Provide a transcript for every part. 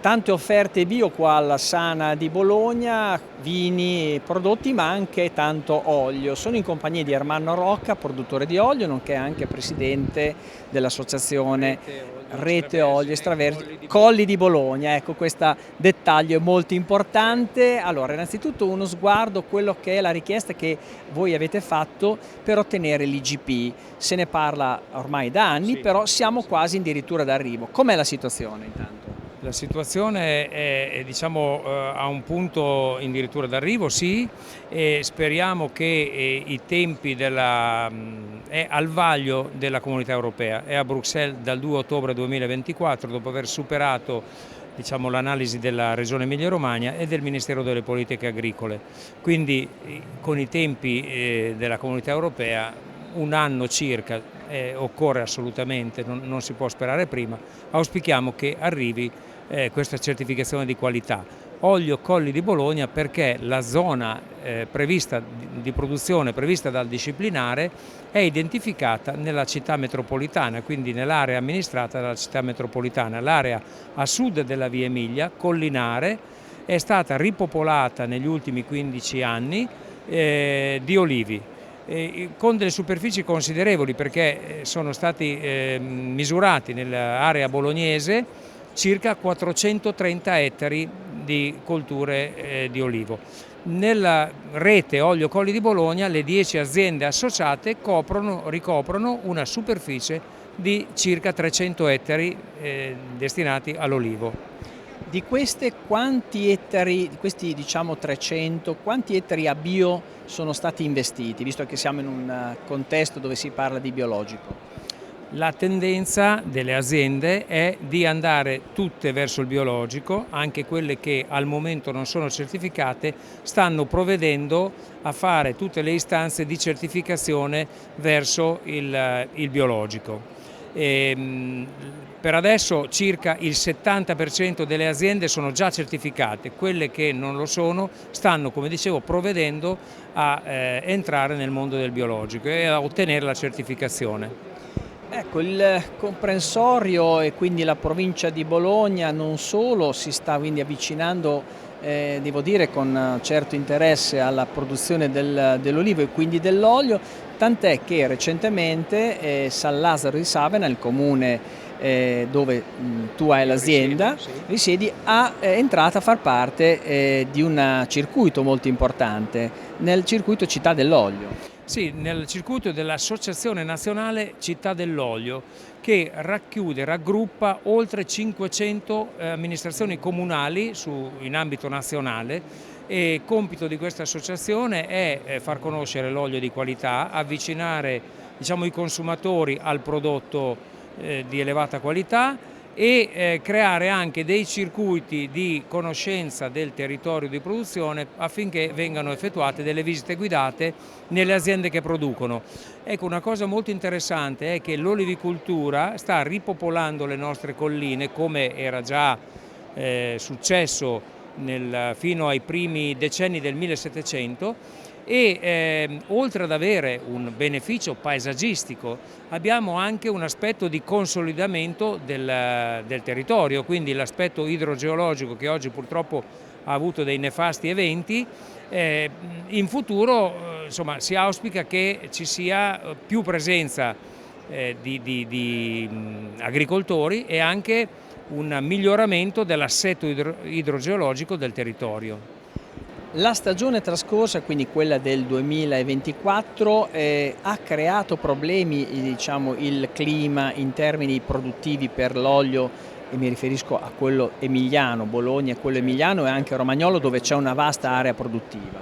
Tante offerte bio qua alla Sana di Bologna, vini, prodotti, ma anche tanto olio. Sono in compagnia di Ermanno Rocca, produttore di olio, nonché anche presidente dell'associazione Rete Olio Extravergine Colli di Bologna. Ecco, questo dettaglio è molto importante. Allora, innanzitutto uno sguardo a quello che è la richiesta che voi avete fatto per ottenere l'IGP. Se ne parla ormai da anni, però siamo quasi addirittura d'arrivo. Com'è la situazione intanto? La situazione è, diciamo, a un punto addirittura d'arrivo, sì, e speriamo che i tempi è al vaglio della Comunità Europea, è a Bruxelles dal 2 ottobre 2024, dopo aver superato, diciamo, l'analisi della Regione Emilia-Romagna e del Ministero delle Politiche Agricole. Quindi con i tempi della Comunità Europea un anno circa occorre assolutamente, non si può sperare prima. Auspichiamo che arrivi questa certificazione di qualità. Olio Colli di Bologna perché la zona di produzione prevista dal disciplinare è identificata nella città metropolitana, quindi nell'area amministrata dalla città metropolitana. L'area a sud della Via Emilia, collinare, è stata ripopolata negli ultimi 15 anni di olivi. Con delle superfici considerevoli perché sono stati misurati nell'area bolognese circa 430 ettari di colture di olivo. Nella rete Olio Colli di Bologna le 10 aziende associate ricoprono una superficie di circa 300 ettari destinati all'olivo. Di queste quanti ettari, di questi diciamo 300, quanti ettari a bio sono stati investiti, visto che siamo in un contesto dove si parla di biologico? La tendenza delle aziende è di andare tutte verso il biologico, anche quelle che al momento non sono certificate stanno provvedendo a fare tutte le istanze di certificazione verso il biologico. Per adesso circa il 70% delle aziende sono già certificate, quelle che non lo sono stanno, come dicevo, provvedendo a entrare nel mondo del biologico e a ottenere la certificazione. Ecco, il comprensorio e quindi la provincia di Bologna non solo si sta quindi avvicinando, devo dire con certo interesse alla produzione dell'olivo e quindi dell'olio, tant'è che recentemente San Lazzaro di Savena, il comune dove tu hai l'azienda, risiedi, è entrata a far parte di un circuito molto importante, nel circuito Città dell'Olio. Sì, nel circuito dell'Associazione Nazionale Città dell'Olio, che raggruppa oltre 500 amministrazioni comunali in ambito nazionale, e compito di questa associazione è far conoscere l'olio di qualità, avvicinare, diciamo, i consumatori al prodotto di elevata qualità e creare anche dei circuiti di conoscenza del territorio di produzione affinché vengano effettuate delle visite guidate nelle aziende che producono. Ecco, una cosa molto interessante è che l'olivicoltura sta ripopolando le nostre colline, come era già successo fino ai primi decenni del 1700, e oltre ad avere un beneficio paesaggistico abbiamo anche un aspetto di consolidamento del territorio, quindi l'aspetto idrogeologico, che oggi purtroppo ha avuto dei nefasti eventi. In futuro insomma, si auspica che ci sia più presenza di agricoltori e anche un miglioramento dell'assetto idrogeologico del territorio. La stagione trascorsa, quindi quella del 2024, ha creato problemi, diciamo, il clima in termini produttivi per l'olio, e mi riferisco a quello emiliano, Bologna, quello emiliano e anche Romagnolo, dove c'è una vasta area produttiva.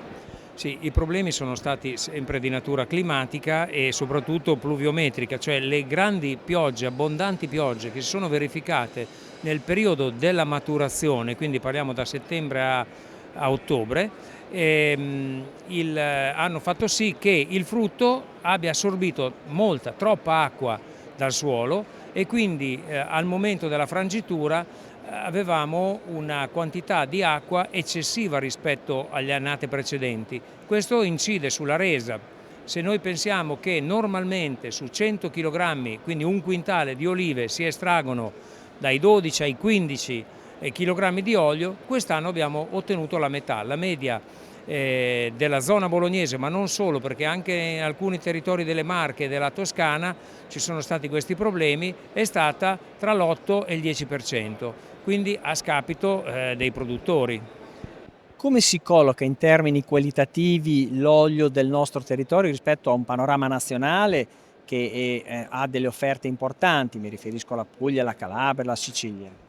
Sì, i problemi sono stati sempre di natura climatica e soprattutto pluviometrica, cioè le grandi piogge, abbondanti piogge che si sono verificate nel periodo della maturazione, quindi parliamo da settembre a ottobre, hanno fatto sì che il frutto abbia assorbito troppa acqua dal suolo e quindi al momento della frangitura avevamo una quantità di acqua eccessiva rispetto alle annate precedenti. Questo incide sulla resa. Se noi pensiamo che normalmente su 100 kg, quindi un quintale di olive, si estraggono dai 12 ai 15 chilogrammi di olio, quest'anno abbiamo ottenuto la metà, la media della zona bolognese, ma non solo, perché anche in alcuni territori delle Marche e della Toscana ci sono stati questi problemi, è stata tra l'8 e il 10%, quindi a scapito dei produttori. Come si colloca in termini qualitativi l'olio del nostro territorio rispetto a un panorama nazionale che ha delle offerte importanti? Mi riferisco alla Puglia, alla Calabria, alla Sicilia.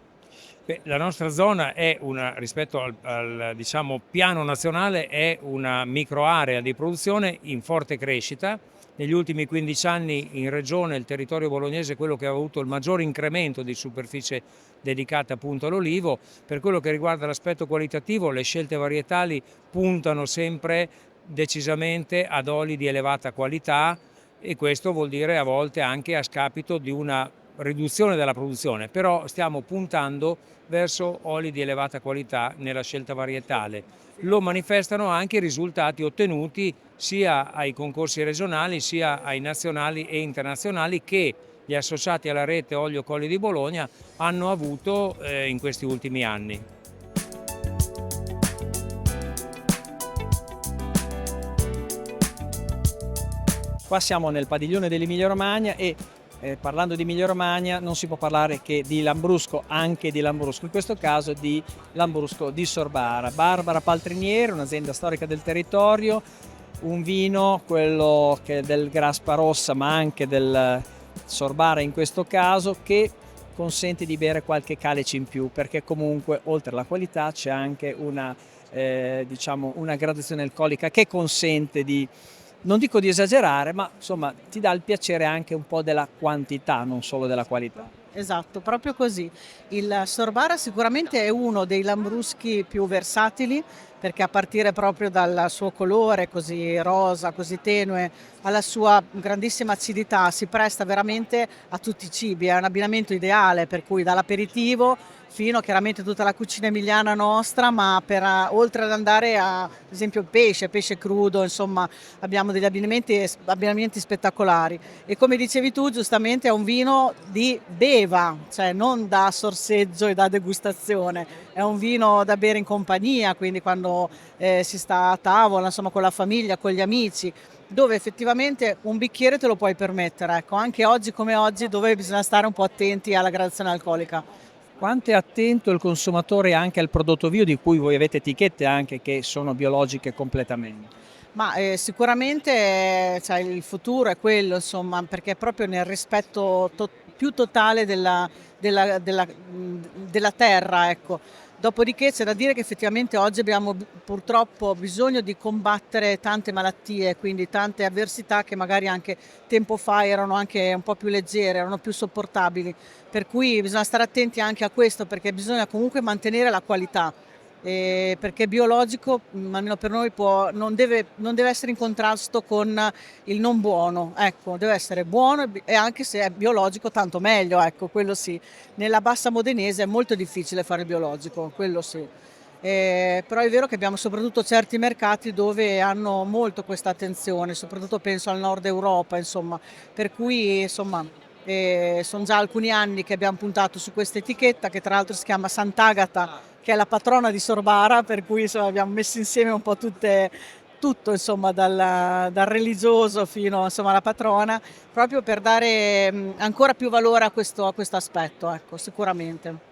Beh, la nostra zona è rispetto al diciamo, piano nazionale, è una microarea di produzione in forte crescita. Negli ultimi 15 anni in regione il territorio bolognese è quello che ha avuto il maggior incremento di superficie dedicata appunto all'olivo. Per quello che riguarda l'aspetto qualitativo, le scelte varietali puntano sempre decisamente ad oli di elevata qualità, e questo vuol dire a volte anche a scapito di una riduzione della produzione, però stiamo puntando verso oli di elevata qualità nella scelta varietale. Lo manifestano anche i risultati ottenuti sia ai concorsi regionali sia ai nazionali e internazionali che gli associati alla rete Olio Colli di Bologna hanno avuto in questi ultimi anni. Qua siamo nel padiglione dell'Emilia Romagna e parlando di Emilia Romagna non si può parlare che di Lambrusco, anche di Lambrusco, in questo caso di Lambrusco di Sorbara. Barbara Paltrinieri, un'azienda storica del territorio, un vino, quello che è del Graspa Rossa ma anche del Sorbara in questo caso, che consente di bere qualche calice in più, perché comunque oltre alla qualità c'è anche diciamo una gradazione alcolica che consente di, non dico di esagerare, ma insomma ti dà il piacere anche un po' della quantità, non solo della qualità. Esatto, proprio così. Il Sorbara sicuramente è uno dei lambruschi più versatili, perché a partire proprio dal suo colore così rosa, così tenue, alla sua grandissima acidità, si presta veramente a tutti i cibi, è un abbinamento ideale, per cui dall'aperitivo fino chiaramente tutta la cucina emiliana nostra, ma oltre ad andare ad esempio il pesce crudo, insomma abbiamo degli abbinamenti spettacolari. E come dicevi tu, giustamente è un vino di beva, cioè non da sorseggio e da degustazione, è un vino da bere in compagnia, quindi quando si sta a tavola, insomma con la famiglia, con gli amici, dove effettivamente un bicchiere te lo puoi permettere, ecco, anche oggi come oggi, dove bisogna stare un po' attenti alla gradazione alcolica. Quanto è attento il consumatore anche al prodotto bio, di cui voi avete etichette anche che sono biologiche completamente? Ma sicuramente cioè, il futuro è quello, insomma, perché è proprio nel rispetto più totale della terra, ecco. Dopodiché c'è da dire che effettivamente oggi abbiamo purtroppo bisogno di combattere tante malattie, quindi tante avversità che magari anche tempo fa erano anche un po' più leggere, erano più sopportabili. Per cui bisogna stare attenti anche a questo, perché bisogna comunque mantenere la qualità. Perché biologico, almeno per noi, non deve essere in contrasto con il non buono, ecco, deve essere buono e anche se è biologico tanto meglio, ecco, quello sì. Nella bassa modenese è molto difficile fare il biologico, quello sì. Però è vero che abbiamo soprattutto certi mercati dove hanno molto questa attenzione, soprattutto penso al nord Europa, insomma, per cui insomma sono già alcuni anni che abbiamo puntato su questa etichetta che tra l'altro si chiama Sant'Agata, che è la patrona di Sorbara, per cui insomma, abbiamo messo insieme un po' tutto insomma, dal religioso fino insomma, alla patrona, proprio per dare ancora più valore a questo aspetto, ecco, sicuramente.